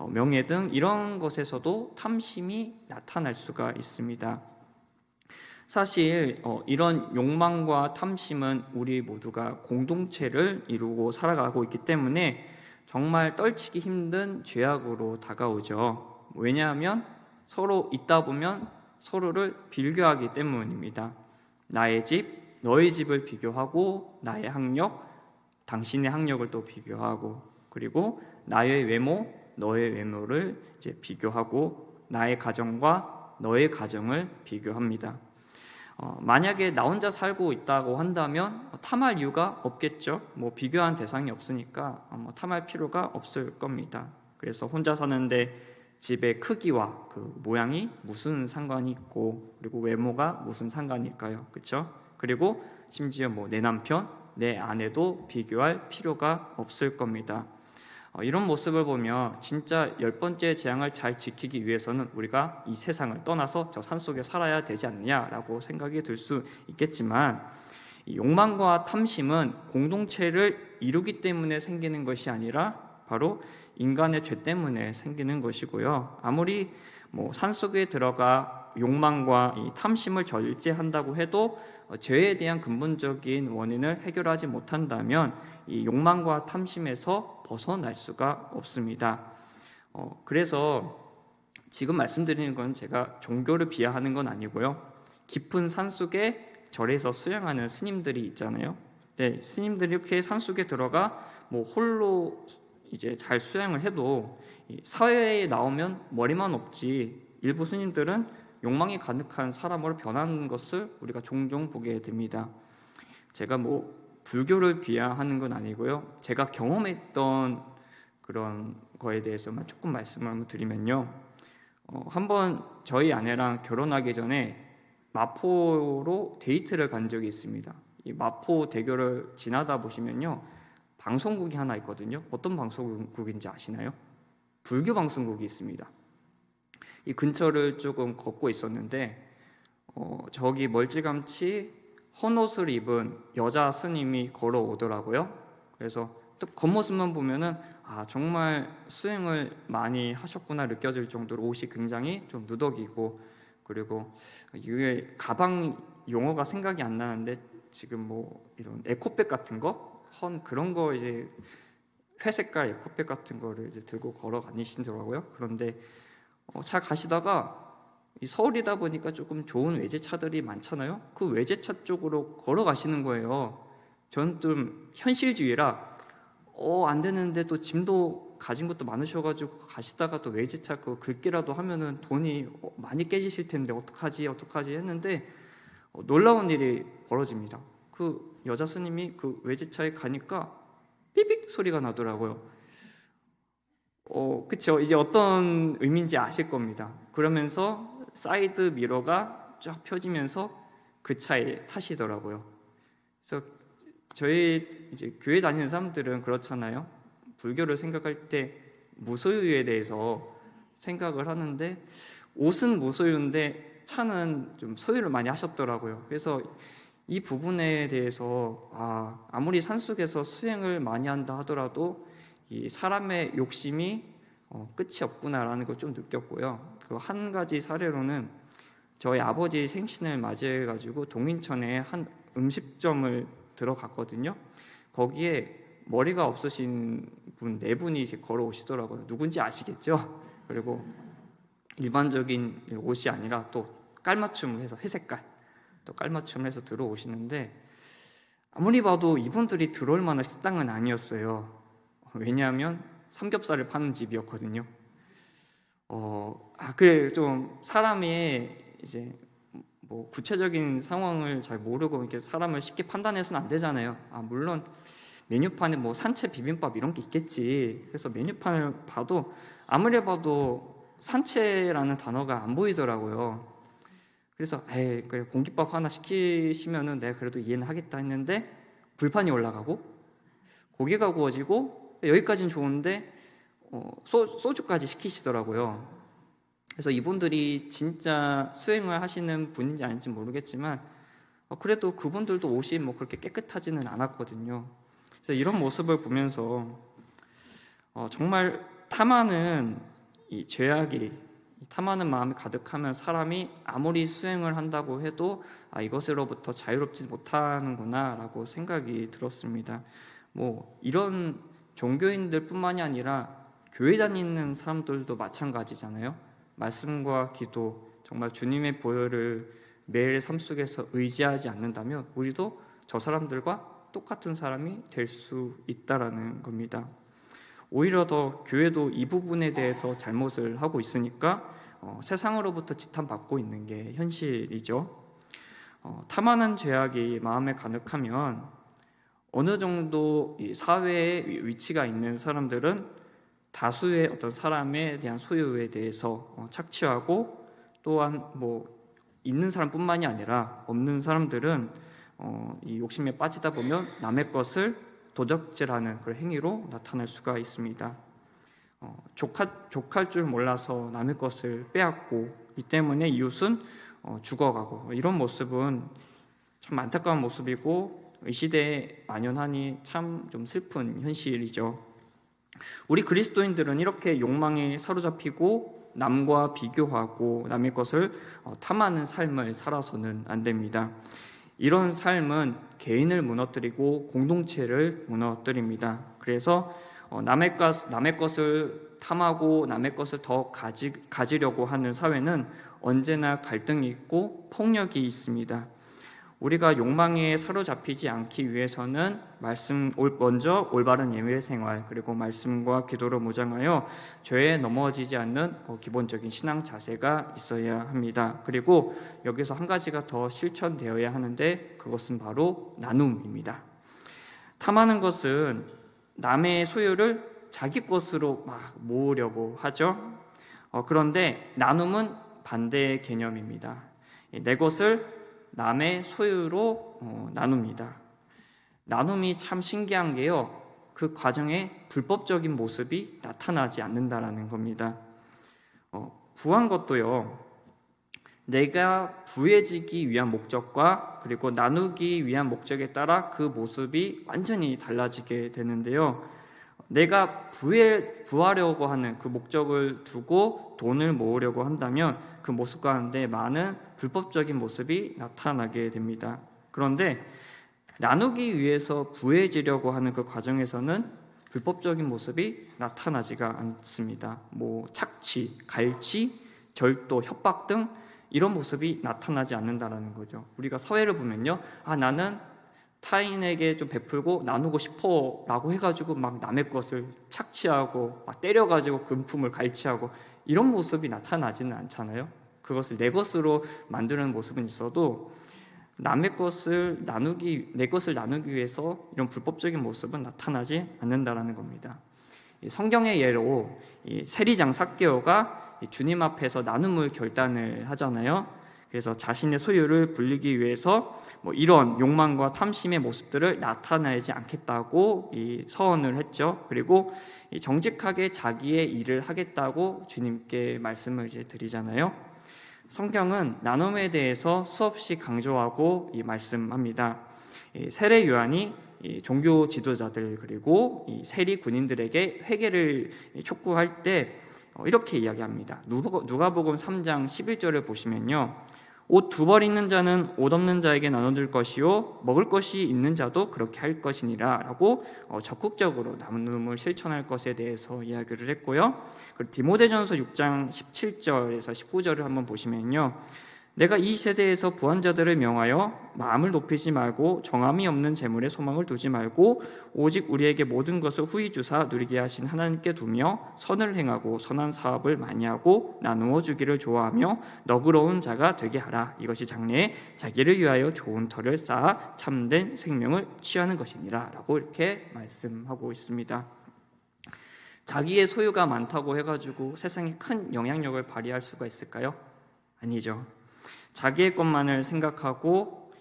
명예 등 이런 것에서도 탐심이 나타날 수가 있습니다. 사실 이런 욕망과 탐심은 우리 모두가 공동체를 이루고 살아가고 있기 때문에 정말 떨치기 힘든 죄악으로 다가오죠. 왜냐하면 서로 있다 보면 서로를 비교하기 때문입니다. 나의 집, 너의 집을 비교하고, 나의 학력, 당신의 학력을 또 비교하고, 그리고 나의 외모, 너의 외모를 이제 비교하고, 나의 가정과 너의 가정을 비교합니다. 만약에 나 혼자 살고 있다고 한다면 탐할 이유가 없겠죠. 비교한 대상이 없으니까 탐할 필요가 없을 겁니다. 그래서 혼자 사는데 집의 크기와 그 모양이 무슨 상관이 있고, 그리고 외모가 무슨 상관일까요? 그렇죠? 그리고 심지어 내 남편, 내 아내도 비교할 필요가 없을 겁니다. 이런 모습을 보면 진짜 10번째 재앙을 잘 지키기 위해서는 우리가 이 세상을 떠나서 저 산속에 살아야 되지 않느냐라고 생각이 들 수 있겠지만, 이 욕망과 탐심은 공동체를 이루기 때문에 생기는 것이 아니라 바로 인간의 죄 때문에 생기는 것이고요. 아무리 산속에 들어가 욕망과 이 탐심을 절제한다고 해도 죄에 대한 근본적인 원인을 해결하지 못한다면 이 욕망과 탐심에서 벗어날 수가 없습니다. 그래서 지금 말씀드리는 건 제가 종교를 비하하는 건 아니고요. 깊은 산속에 절에서 수양하는 스님들이 있잖아요. 네, 스님들이 이렇게 산속에 들어가 홀로 이제 잘 수양을 해도 사회에 나오면 머리만 없지, 일부 스님들은 욕망이 가득한 사람으로 변하는 것을 우리가 종종 보게 됩니다. 제가 불교를 비하하는 건 아니고요. 제가 경험했던 그런 거에 대해서만 조금 말씀을 한번 드리면요. 한번 저희 아내랑 결혼하기 전에 마포로 데이트를 간 적이 있습니다. 이 마포대교를 지나다 보시면요, 방송국이 하나 있거든요. 어떤 방송국인지 아시나요? 불교 방송국이 있습니다. 이 근처를 조금 걷고 있었는데 저기 멀찌감치 헌옷을 입은 여자 스님이 걸어오더라고요. 그래서 또 겉모습만 보면은 정말 수행을 많이 하셨구나 느껴질 정도로 옷이 굉장히 좀 누더기고, 그리고 이게 가방 용어가 생각이 안 나는데 지금 뭐 이런 에코백 같은 거, 그런 거 이제 회색깔 에코백 같은 거를 이제 들고 걸어 다니시더라고요. 그런데 잘 가시다가 이 서울이다 보니까 조금 좋은 외제차들이 많잖아요. 그 외제차 쪽으로 걸어가시는 거예요. 저는 좀 현실주의라 안 되는데 또 짐도 가진 것도 많으셔가지고 가시다가 또 외제차 그 긁기라도 하면은 돈이 많이 깨지실 텐데 어떡하지 했는데 놀라운 일이 벌어집니다. 그 여자 스님이 그 외제차에 가니까 삐빅 소리가 나더라고요. 그쵸. 이제 어떤 의미인지 아실 겁니다. 그러면서 사이드 미러가 쫙 펴지면서 그 차에 타시더라고요. 그래서 저희 이제 교회 다니는 사람들은 그렇잖아요. 불교를 생각할 때 무소유에 대해서 생각을 하는데, 옷은 무소유인데 차는 좀 소유를 많이 하셨더라고요. 그래서 이 부분에 대해서 아무리 산속에서 수행을 많이 한다 하더라도 이 사람의 욕심이 끝이 없구나라는 걸 좀 느꼈고요. 그 한 가지 사례로는 저희 아버지 생신을 맞이해가지고 동인천에 한 음식점을 들어갔거든요. 거기에 머리가 없으신 분 4분이 이제 걸어오시더라고요. 누군지 아시겠죠? 그리고 일반적인 옷이 아니라 또 깔맞춤을 해서 회색깔 또 깔맞춤을 해서 들어오시는데, 아무리 봐도 이분들이 들어올 만한 식당은 아니었어요. 왜냐하면 삼겹살을 파는 집이었거든요. 그래 좀 사람이 이제 뭐 구체적인 상황을 잘 모르고 이렇게 사람을 쉽게 판단해서는 안 되잖아요. 물론 메뉴판에 뭐 산채 비빔밥 이런 게 있겠지. 그래서 메뉴판을 봐도 아무리 봐도 산채라는 단어가 안 보이더라고요. 그래서 그래 공깃밥 하나 시키시면은 내가 그래도 이해는 하겠다 했는데, 불판이 올라가고 고기가 구워지고 여기까지는 좋은데 소주까지 시키시더라고요. 그래서 이분들이 진짜 수행을 하시는 분인지 아닌지 모르겠지만 그래도 그분들도 옷이 뭐 그렇게 깨끗하지는 않았거든요. 그래서 이런 모습을 보면서 정말 탐하는 이 죄악이, 탐하는 마음이 가득하면 사람이 아무리 수행을 한다고 해도 이것으로부터 자유롭지 못하는구나 라고 생각이 들었습니다. 뭐 이런 종교인들뿐만이 아니라 교회 다니는 사람들도 마찬가지잖아요. 말씀과 기도, 정말 주님의 보혈을 매일 삶 속에서 의지하지 않는다면 우리도 저 사람들과 똑같은 사람이 될 수 있다라는 겁니다. 오히려 더 교회도 이 부분에 대해서 잘못을 하고 있으니까 세상으로부터 지탄받고 있는 게 현실이죠. 탐하는 죄악이 마음에 가득하면 어느 정도 이 사회에 위치가 있는 사람들은 다수의 어떤 사람에 대한 소유에 대해서 착취하고, 또한 뭐 있는 사람뿐만이 아니라 없는 사람들은 이 욕심에 빠지다 보면 남의 것을 도적질하는 그런 행위로 나타날 수가 있습니다. 족할 줄 몰라서 남의 것을 빼앗고, 이 때문에 이웃은 죽어가고, 이런 모습은 참 안타까운 모습이고 이 시대에 만연하니 참 좀 슬픈 현실이죠. 우리 그리스도인들은 이렇게 욕망에 사로잡히고 남과 비교하고 남의 것을 탐하는 삶을 살아서는 안 됩니다. 이런 삶은 개인을 무너뜨리고 공동체를 무너뜨립니다. 그래서 남의 것을 탐하고 남의 것을 더 가지려고 하는 사회는 언제나 갈등이 있고 폭력이 있습니다. 우리가 욕망에 사로잡히지 않기 위해서는 먼저 올바른 예배 생활, 그리고 말씀과 기도로 무장하여 죄에 넘어지지 않는 기본적인 신앙 자세가 있어야 합니다. 그리고 여기서 한 가지가 더 실천되어야 하는데, 그것은 바로 나눔입니다. 탐하는 것은 남의 소유를 자기 것으로 막 모으려고 하죠. 그런데 나눔은 반대의 개념입니다. 내 것을 남의 소유로 나눕니다. 나눔이 참 신기한 게요, 그 과정에 불법적인 모습이 나타나지 않는다라는 겁니다. 구한 것도요, 내가 부해지기 위한 목적과 그리고 나누기 위한 목적에 따라 그 모습이 완전히 달라지게 되는데요. 내가 부하려고 하는 그 목적을 두고 돈을 모으려고 한다면 그 모습 가운데 많은 불법적인 모습이 나타나게 됩니다. 그런데 나누기 위해서 부해지려고 하는 그 과정에서는 불법적인 모습이 나타나지가 않습니다. 착취, 갈취, 절도, 협박 등 이런 모습이 나타나지 않는다라는 거죠. 우리가 사회를 보면요, 나는 타인에게 좀 베풀고 나누고 싶어라고 해가지고 막 남의 것을 착취하고 막 때려가지고 금품을 갈취하고 이런 모습이 나타나지는 않잖아요. 그것을 내 것으로 만드는 모습은 있어도 남의 것을 내 것을 나누기 위해서 이런 불법적인 모습은 나타나지 않는다라는 겁니다. 성경의 예로 세리장 삭개오가 주님 앞에서 나눔을 결단을 하잖아요. 그래서 자신의 소유를 불리기 위해서 이런 욕망과 탐심의 모습들을 나타내지 않겠다고 서언을 했죠. 그리고 정직하게 자기의 일을 하겠다고 주님께 말씀을 드리잖아요. 성경은 나눔에 대해서 수없이 강조하고 말씀합니다. 세례 요한이 종교 지도자들 그리고 세리 군인들에게 회개를 촉구할 때 이렇게 이야기합니다. 누가복음 3장 11절을 보시면요, 옷 2벌 있는 자는 옷 없는 자에게 나눠줄 것이요 먹을 것이 있는 자도 그렇게 할 것이니라 라고 적극적으로 나눔을 실천할 것에 대해서 이야기를 했고요. 그리고 디모데전서 6장 17절에서 19절을 한번 보시면요, 내가 이 세대에서 부한 자들을 명하여 마음을 높이지 말고 정함이 없는 재물에 소망을 두지 말고 오직 우리에게 모든 것을 후히 주사 누리게 하신 하나님께 두며 선을 행하고 선한 사업을 많이 하고 나누어 주기를 좋아하며 너그러운 자가 되게 하라. 이것이 장래에 자기를 위하여 좋은 터를 쌓아 참된 생명을 취하는 것이니라 라고 이렇게 말씀하고 있습니다. 자기의 소유가 많다고 해가지고 세상에 큰 영향력을 발휘할 수가 있을까요? 아니죠. 자기의 것만을 생각하고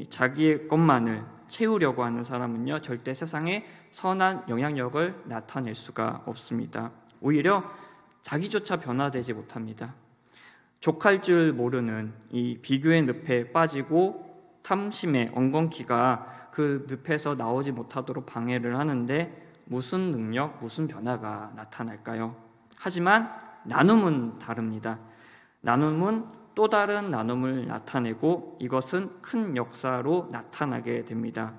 자기의 것만을 채우려고 하는 사람은요, 절대 세상에 선한 영향력을 나타낼 수가 없습니다. 오히려 자기조차 변화되지 못합니다. 족할 줄 모르는 이 비교의 늪에 빠지고 탐심의 엉겅퀴가 그 늪에서 나오지 못하도록 방해를 하는데 무슨 능력, 무슨 변화가 나타날까요? 하지만 나눔은 다릅니다. 나눔은 또 다른 나눔을 나타내고 이것은 큰 역사로 나타나게 됩니다.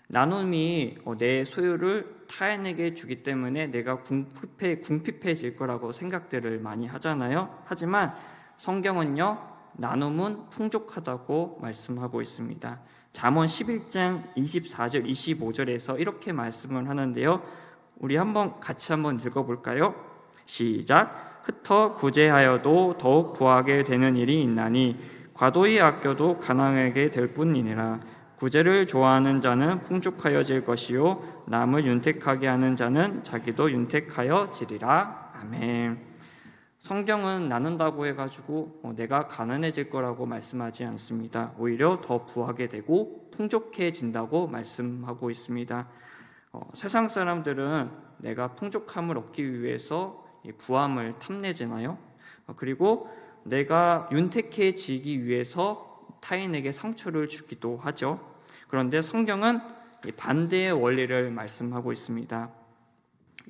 나눔이 내 소유를 타인에게 주기 때문에 내가 궁핍해질 거라고 생각들을 많이 하잖아요. 하지만 성경은요, 나눔은 풍족하다고 말씀하고 있습니다. 잠언 11장 24절 25절에서 이렇게 말씀을 하는데요, 우리 같이 한번 읽어볼까요? 시작. 흩어 구제하여도 더욱 구하게 되는 일이 있나니 과도히 아껴도 가난하게 될 뿐이니라. 구제를 좋아하는 자는 풍족하여질 것이요 남을 윤택하게 하는 자는 자기도 윤택하여지리라. 아멘. 성경은 나눈다고 해가지고 내가 가난해질 거라고 말씀하지 않습니다. 오히려 더 부하게 되고 풍족해진다고 말씀하고 있습니다. 세상 사람들은 내가 풍족함을 얻기 위해서 부함을 탐내잖아요. 그리고 내가 윤택해지기 위해서 타인에게 상처를 주기도 하죠. 그런데 성경은 반대의 원리를 말씀하고 있습니다.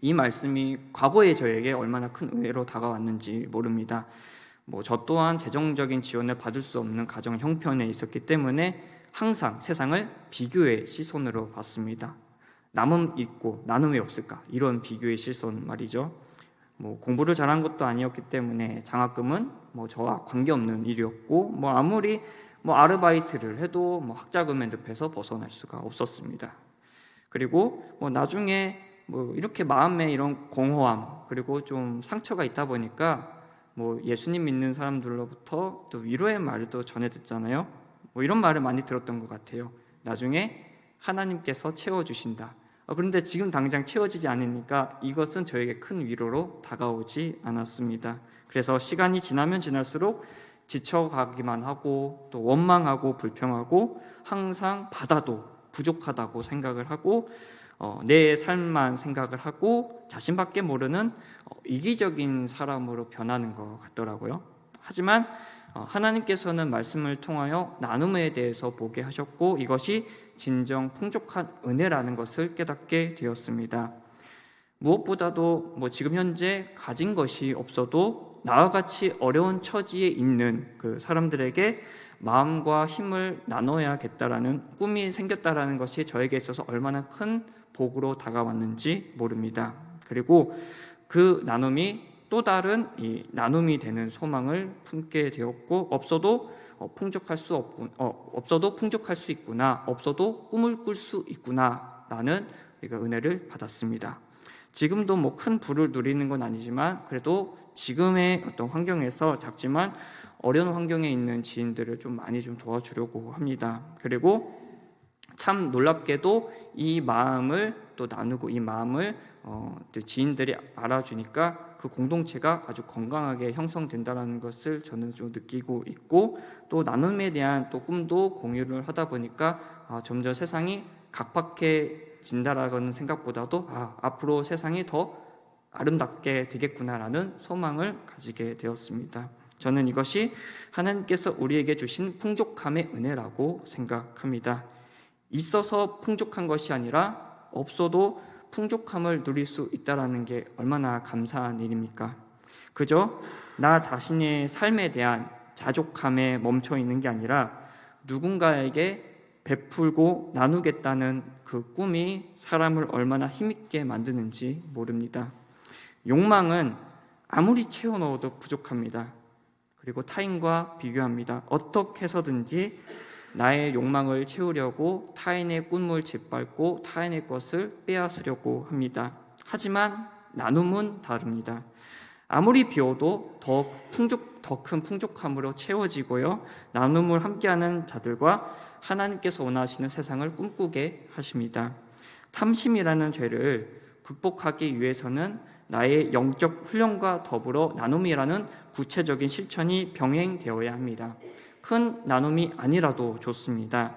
이 말씀이 과거에 저에게 얼마나 큰 은혜로 다가왔는지 모릅니다. 저 또한 재정적인 지원을 받을 수 없는 가정 형편에 있었기 때문에 항상 세상을 비교의 시선으로 봤습니다. 남은 있고 나는 왜 없을까? 이런 비교의 시선 말이죠. 공부를 잘한 것도 아니었기 때문에 장학금은 저와 관계없는 일이었고 아무리 아르바이트를 해도 학자금의 늪에서 벗어날 수가 없었습니다. 그리고 나중에 이렇게 마음에 이런 공허함 그리고 좀 상처가 있다 보니까 예수님 믿는 사람들로부터 또 위로의 말을 또 전해 듣잖아요. 이런 말을 많이 들었던 것 같아요. 나중에 하나님께서 채워주신다. 그런데 지금 당장 채워지지 않으니까 이것은 저에게 큰 위로로 다가오지 않았습니다. 그래서 시간이 지나면 지날수록 지쳐가기만 하고 또 원망하고 불평하고 항상 받아도 부족하다고 생각을 하고 내 삶만 생각을 하고 자신밖에 모르는 이기적인 사람으로 변하는 것 같더라고요. 하지만 하나님께서는 말씀을 통하여 나눔에 대해서 보게 하셨고 이것이 진정 풍족한 은혜라는 것을 깨닫게 되었습니다. 무엇보다도 지금 현재 가진 것이 없어도 나와 같이 어려운 처지에 있는 그 사람들에게 마음과 힘을 나눠야겠다라는 꿈이 생겼다라는 것이 저에게 있어서 얼마나 큰 복으로 다가왔는지 모릅니다. 그리고 그 나눔이 또 다른 이 나눔이 되는 소망을 품게 되었고 없어도 풍족할 수 있구나, 없어도 꿈을 꿀 수 있구나라는 우리가 은혜를 받았습니다. 지금도 큰 부를 누리는 건 아니지만 그래도 지금의 어떤 환경에서 작지만 어려운 환경에 있는 지인들을 많이 도와주려고 합니다. 그리고 참 놀랍게도 이 마음을 또 나누고 이 마음을 지인들이 알아주니까 그 공동체가 아주 건강하게 형성된다는 것을 저는 좀 느끼고 있고 또 나눔에 대한 또 꿈도 공유를 하다 보니까 점점 세상이 각박해진다라는 생각보다도 앞으로 세상이 더 아름답게 되겠구나라는 소망을 가지게 되었습니다. 저는 이것이 하나님께서 우리에게 주신 풍족함의 은혜라고 생각합니다. 있어서 풍족한 것이 아니라 없어도 풍족함을 누릴 수 있다는 게 얼마나 감사한 일입니까? 그저 나 자신의 삶에 대한 자족함에 멈춰 있는 게 아니라 누군가에게 베풀고 나누겠다는 그 꿈이 사람을 얼마나 힘있게 만드는지 모릅니다. 욕망은 아무리 채워넣어도 부족합니다. 그리고 타인과 비교합니다. 어떻게 해서든지 나의 욕망을 채우려고 타인의 꿈을 짓밟고 타인의 것을 빼앗으려고 합니다. 하지만 나눔은 다릅니다. 아무리 비워도 더 큰 풍족함으로 채워지고요. 나눔을 함께하는 자들과 하나님께서 원하시는 세상을 꿈꾸게 하십니다. 탐심이라는 죄를 극복하기 위해서는 나의 영적 훈련과 더불어 나눔이라는 구체적인 실천이 병행되어야 합니다. 큰 나눔이 아니라도 좋습니다.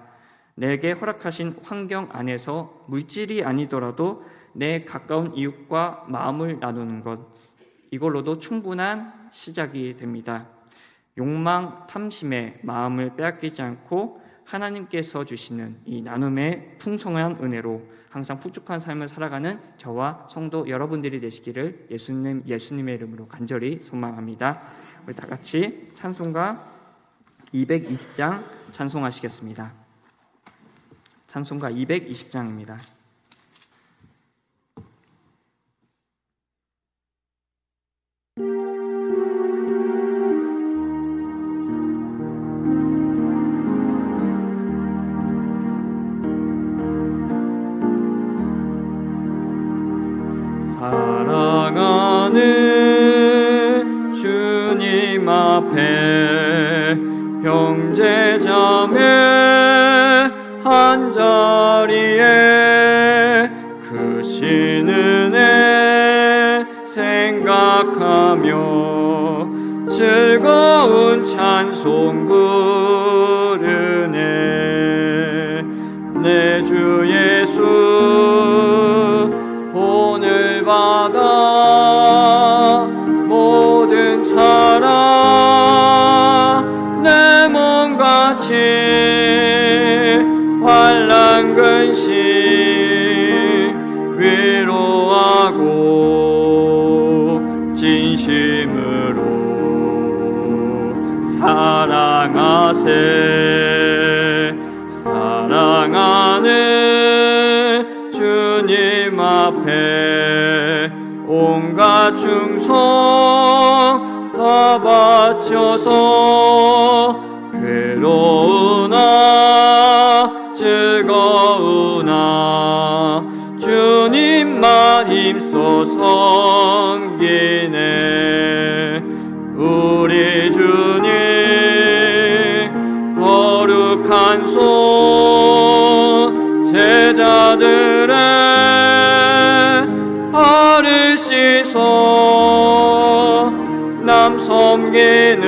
내게 허락하신 환경 안에서 물질이 아니더라도 내 가까운 이웃과 마음을 나누는 것, 이걸로도 충분한 시작이 됩니다. 욕망, 탐심에 마음을 빼앗기지 않고 하나님께서 주시는 이 나눔의 풍성한 은혜로 항상 풍족한 삶을 살아가는 저와 성도 여러분들이 되시기를 예수님의 이름으로 간절히 소망합니다. 우리 다 같이 찬송가 220장 찬송하시겠습니다. 찬송가 220장입니다. 사랑하는 주님 앞에 형제자매 한자리에 크신 은혜 생각하며 즐거운 찬송 부르네. 내 주 예수 본을 받아 모든 사랑 내 몸같이 환난 근심 위로하고 진심으로 사랑하세. 사랑하는 주님 앞에 온갖 충성 다 바쳐서 괴로우나 즐거우나 주님만 힘써 섬기네. 우리 주님 거룩한 손 제자들의 발을 씻어 남 섬기는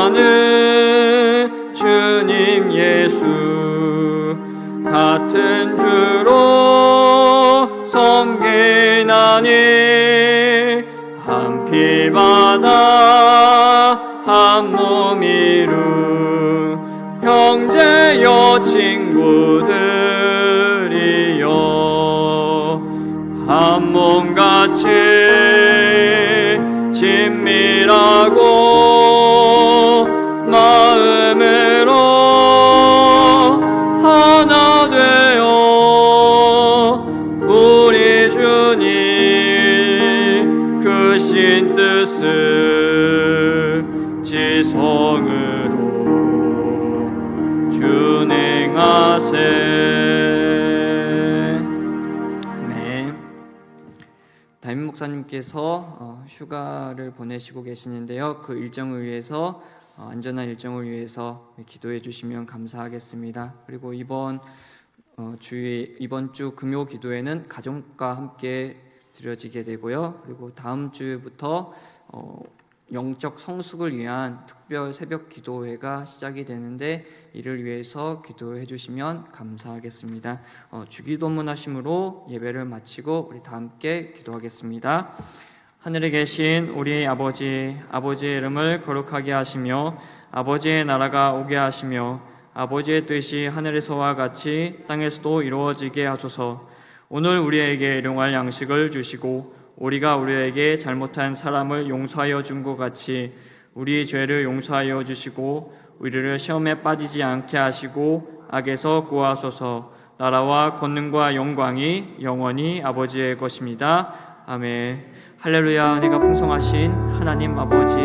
나는 주님 예수 같은 주로 섬기나니 한 피 받아 한 몸 이룬 형제여 친구들이여 한 몸같이 친밀하고 마음으로 하나 되어 우리 주님 크신 뜻을 지성으로 준행하세. 아멘. 담임 목사님께서 휴가를 보내시고 계시는데요. 그 일정을 위해서 안전한 일정을 위해서 기도해 주시면 감사하겠습니다. 그리고 이번 주 금요 기도회는 가족과 함께 드려지게 되고요. 그리고 다음 주부터 영적 성숙을 위한 특별 새벽 기도회가 시작이 되는데 이를 위해서 기도해 주시면 감사하겠습니다. 주기도문 하심으로 예배를 마치고 우리 다 함께 기도하겠습니다. 하늘에 계신 우리 아버지의 이름을 거룩하게 하시며 아버지의 나라가 오게 하시며 아버지의 뜻이 하늘에서와 같이 땅에서도 이루어지게 하소서. 오늘 우리에게 일용할 양식을 주시고 우리가 우리에게 잘못한 사람을 용서하여 준 것 같이 우리 죄를 용서하여 주시고 우리를 시험에 빠지지 않게 하시고 악에서 구하소서. 나라와 권능과 영광이 영원히 아버지의 것입니다. 아멘. 할렐루야. 은혜가 풍성하신 하나님 아버지,